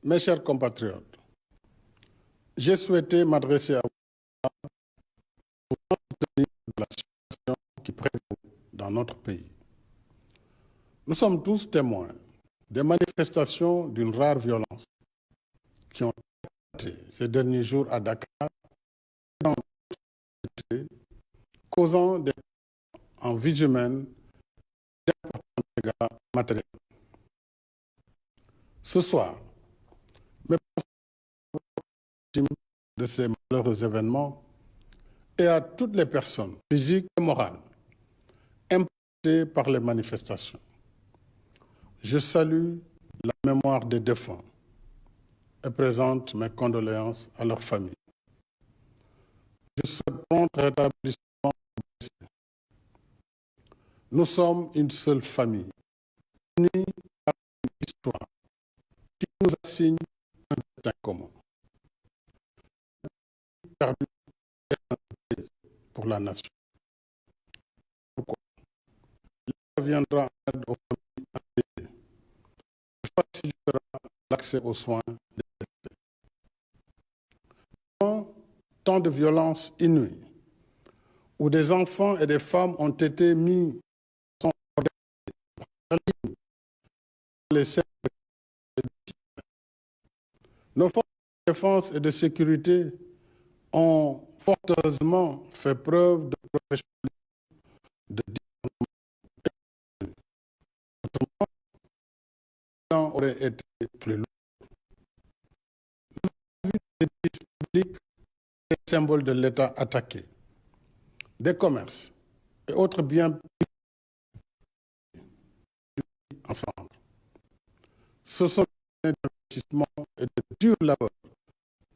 Mes chers compatriotes, j'ai souhaité m'adresser à vous pour tenir de la situation qui prévaut dans notre pays. Nous sommes tous témoins des manifestations d'une rare violence qui ont été ces derniers jours à Dakar, dans notre société, causant des en vies humaines d'importants dégâts matériels. Ce soir, mes victimes de ces malheureux événements et à toutes les personnes physiques et morales impactées par les manifestations. Je salue la mémoire des défunts et présente mes condoléances à leurs familles. Je souhaite prompt rétablissement des blessés. Nous sommes une seule famille, unie par une histoire qui nous assigne un destin commun. Perdu pour la nation. Pourquoi? L'État viendra en aide aux familles endeuillées et facilitera l'accès aux soins des blessés. Tant de violences inouïes, où des enfants et des femmes ont été mis dans les scènes. Nos forces de défense et de sécurité ont fort heureusement fait preuve de professionnalisme, de discernement. Autrement, le bilan aurait été plus lourd. Nous avons vu des édifices publics et des symboles de l'État attaqués, des commerces et autres biens ensemble. Ce sont des investissements et de durs labeurs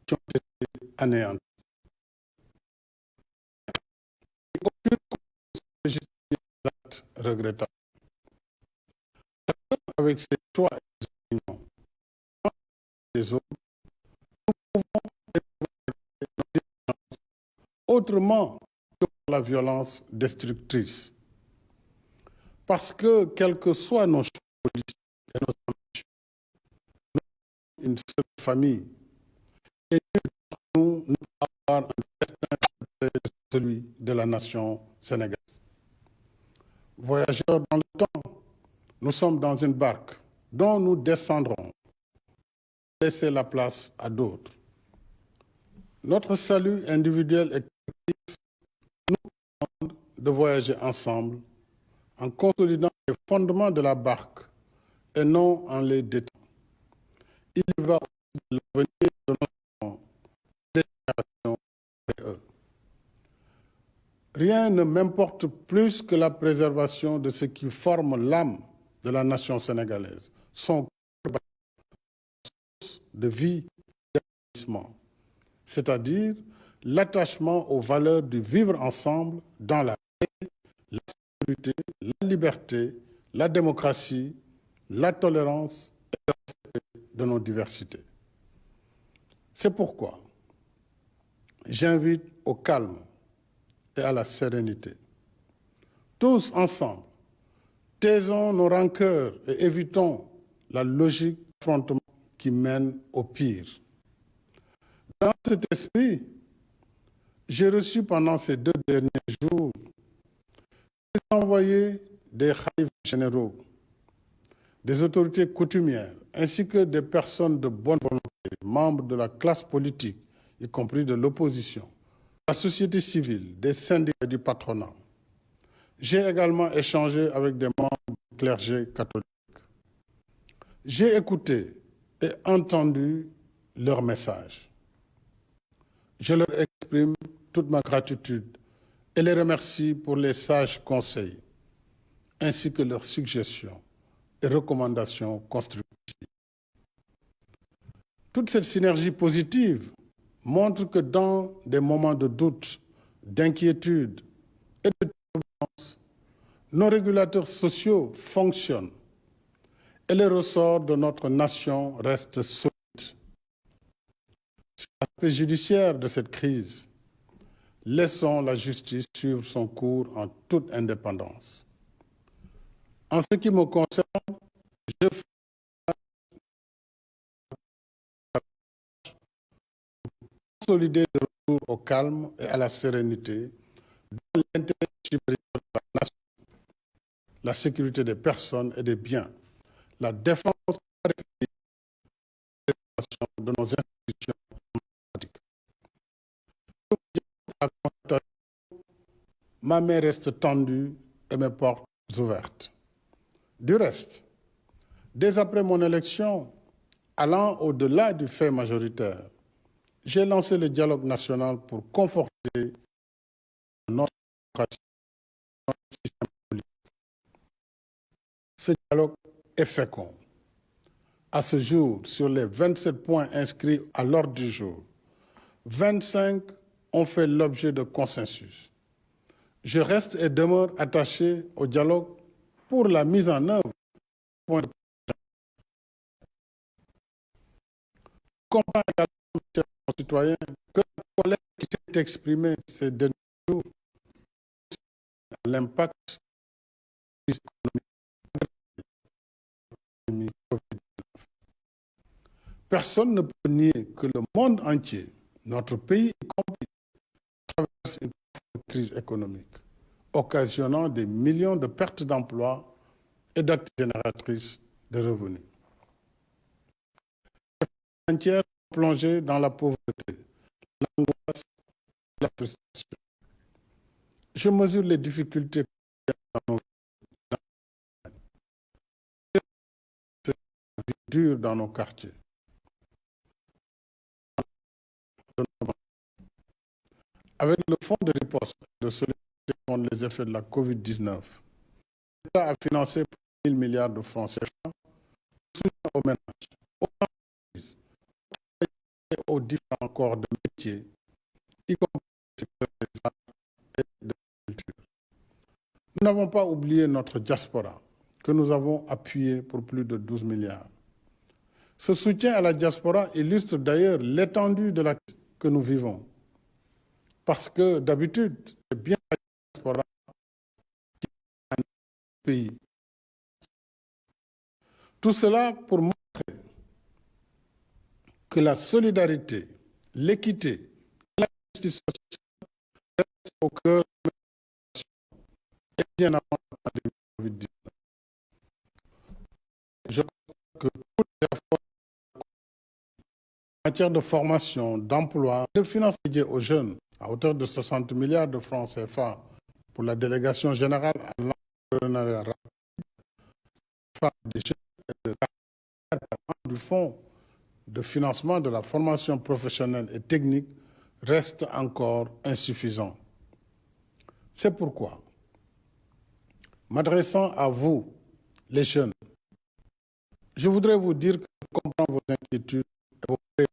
qui ont été anéantis. Aucune cause ne justifie des actes regrettables. Avec ses choix et ses opinions, les autres, nous pouvons évaluer nos différences autrement que par la violence destructrice. Parce que, quels que soient nos choix politiques et nos ambitions, nous sommes une seule famille et nous pouvons avoir un destin de celui de la nation sénégalaise. Voyageurs dans le temps, nous sommes dans une barque dont nous descendrons, laisser la place à d'autres. Notre salut individuel et collectif nous demande de voyager ensemble en consolidant les fondements de la barque et non en les détruisant. Il y va aussi de l'avenir de nos générations après eux. Rien ne m'importe plus que la préservation de ce qui forme l'âme de la nation sénégalaise, son cœur de vie et d'épanouissement, c'est-à-dire l'attachement aux valeurs du vivre ensemble dans la paix, la sécurité, la liberté, la démocratie, la tolérance et le respect de nos diversités. C'est pourquoi j'invite au calme et à la sérénité. Tous ensemble, taisons nos rancœurs et évitons la logique d'affrontement qui mène au pire. Dans cet esprit, j'ai reçu pendant ces 2 derniers jours des envoyés des khalifes généraux, des autorités coutumières, ainsi que des personnes de bonne volonté, membres de la classe politique, y compris de l'opposition, la société civile, des syndicats du patronat. J'ai également échangé avec des membres du clergé catholique. J'ai écouté et entendu leurs messages. Je leur exprime toute ma gratitude et les remercie pour les sages conseils, ainsi que leurs suggestions et recommandations constructives. Toute cette synergie positive montre que dans des moments de doute, d'inquiétude et de turbulence, nos régulateurs sociaux fonctionnent et les ressorts de notre nation restent solides. Sur l'aspect judiciaire de cette crise, laissons la justice suivre son cours en toute indépendance. En ce qui me concerne, je consolider le retour au calme et à la sérénité dans l'intérêt supérieur de la nation, la sécurité des personnes et des biens, la défense de nos institutions démocratiques. Ma main reste tendue et mes portes ouvertes. Du reste, dès après mon élection, allant au-delà du fait majoritaire, j'ai lancé le dialogue national pour conforter notre démocratie, notre système politique. Ce dialogue est fécond. À ce jour, sur les 27 points inscrits à l'ordre du jour, 25 ont fait l'objet de consensus. Je reste et demeure attaché au dialogue pour la mise en œuvre du point de comprendre également, chers concitoyens, que la colère qui s'est exprimée ces derniers jours a l'impact économique. Personne ne peut nier que le monde entier, notre pays y compris, traverse une crise économique, occasionnant des millions de pertes d'emplois et d'actes génératrices de revenus. Les familles entières sont plongées dans la pauvreté, l'angoisse et la frustration. Je mesure les difficultés dans nos vies dures dans nos quartiers. Avec le fonds de riposte de solidarité contre les effets de la COVID-19, l'État a financé pour 1 000 milliards de francs CFA soutien aux ménages, aux entreprises et aux différents corps de métier, y compris le secteur des arts et de la culture. Nous n'avons pas oublié notre diaspora, que nous avons appuyée pour plus de 12 milliards. Ce soutien à la diaspora illustre d'ailleurs l'étendue de la crise que nous vivons. Parce que d'habitude, c'est bien la diaspora qui est un pays. Tout cela pour montrer que la solidarité, l'équité et la justice sociale restent au cœur de la nation et bien avant la pandémie Covid-19. Je crois que tous les efforts en matière de formation, d'emploi, de finances dédiées aux jeunes, à hauteur de 60 milliards de francs CFA pour la délégation générale à l'entrepreneuriat rapide, des jeunes et de du fonds de financement de la formation professionnelle et technique reste encore insuffisant. C'est pourquoi, m'adressant à vous, les jeunes, je voudrais vous dire que je comprends vos inquiétudes et vos préoccupations.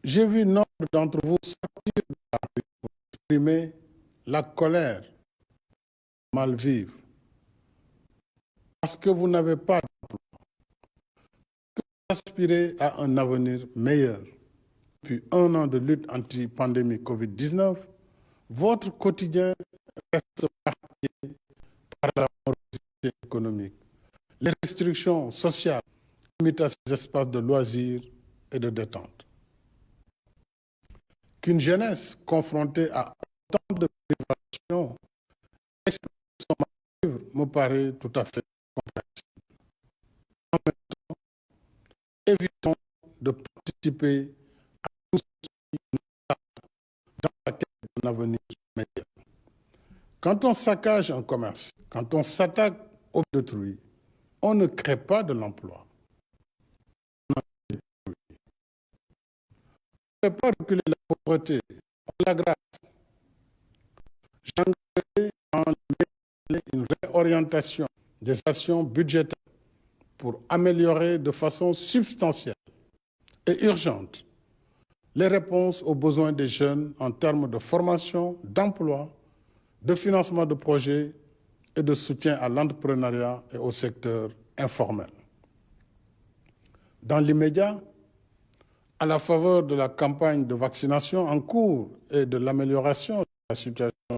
J'ai vu nombre d'entre vous sortir de la rue pour exprimer la colère, mal vivre, parce que vous n'avez pas d'emploi, que vous aspirez à un avenir meilleur. Depuis 1 an de lutte anti-pandémie Covid-19, votre quotidien reste marqué par la morosité économique, les restrictions sociales limitent à ces espaces de loisirs et de détente. Qu'une jeunesse confrontée à autant de privations exprime son mal-vivre me paraît tout à fait compréhensible. En même temps, évitons de participer à tout ce qui nous tarde dans la quête d'un avenir meilleur. Quand on saccage un commerce, quand on s'attaque au d'autrui, on ne crée pas de l'emploi. On ne fait pas reculer la pauvreté, on l'aggrave. J'engagerai en une réorientation des actions budgétaires pour améliorer de façon substantielle et urgente les réponses aux besoins des jeunes en termes de formation, d'emploi, de financement de projets et de soutien à l'entrepreneuriat et au secteur informel. Dans l'immédiat, à la faveur de la campagne de vaccination en cours et de l'amélioration de la situation,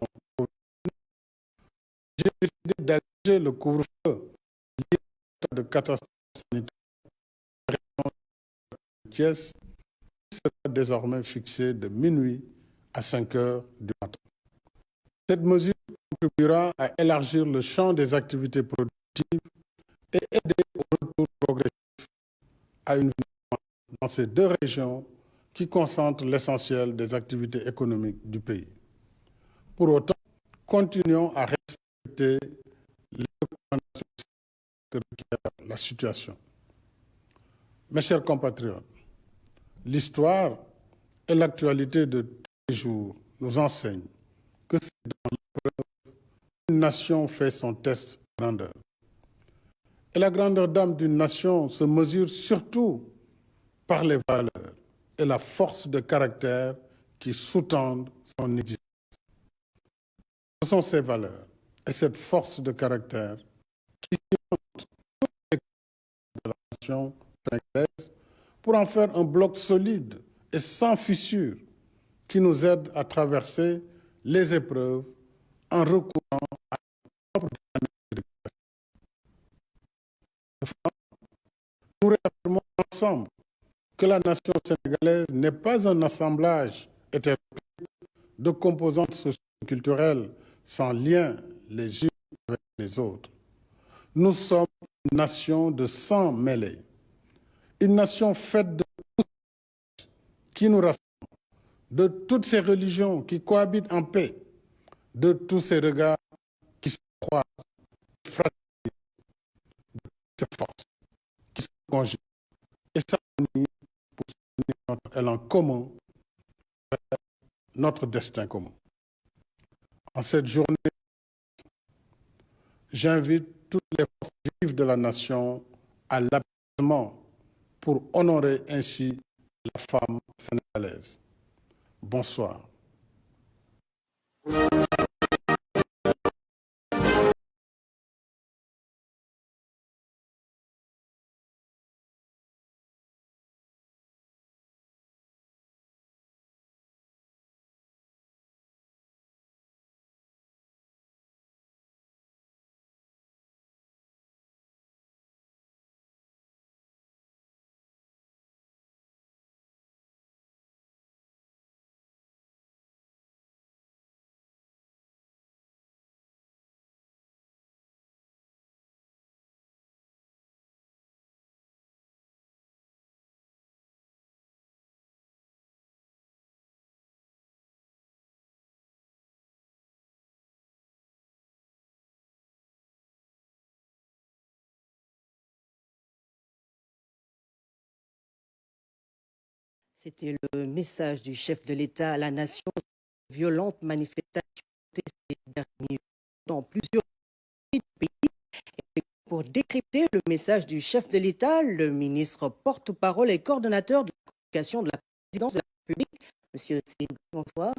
j'ai décidé d'alléger le couvre-feu lié à l'état de catastrophe sanitaire de Thiès, sera désormais fixée de minuit à 5 heures du matin. Cette mesure contribuera à élargir le champ des activités productives et aider au retour progressif à une vie dans ces deux régions qui concentrent l'essentiel des activités économiques du pays. Pour autant, continuons à respecter les recommandations que requiert la situation. Mes chers compatriotes, l'histoire et l'actualité de tous les jours nous enseignent que c'est dans l'épreuve qu'une nation fait son test de grandeur. Et la grandeur d'âme d'une nation se mesure surtout par les valeurs et la force de caractère qui sous-tendent son existence. Ce sont ces valeurs et cette force de caractère qui cimentent toutes les de la nation sénégalaise pour en faire un bloc solide et sans fissure qui nous aide à traverser les épreuves en recourant à notre propre dynamique de nous réaffirmons ensemble que la nation sénégalaise n'est pas un assemblage hétéroclite de composantes socio-culturelles sans lien les unes avec les autres. Nous sommes une nation de sang mêlé, une nation faite de tous qui nous rassemble, de toutes ces religions qui cohabitent en paix, de tous ces regards qui se croisent, qui fraternisent, de toutes ces forces qui se conjuguent et s'unissent pour soutenir notre élan commun vers notre destin commun. En cette journée, j'invite toutes les forces vives de la nation à l'apaisement pour honorer ainsi la femme sénégalaise. Bonsoir. C'était le message du chef de l'État à la nation. Violentes manifestations ces derniers jours dans plusieurs pays du pays. Et pour décrypter le message du chef de l'État, le ministre porte-parole et coordonnateur de la communication de la présidence de la République, M. Seyid, bonsoir.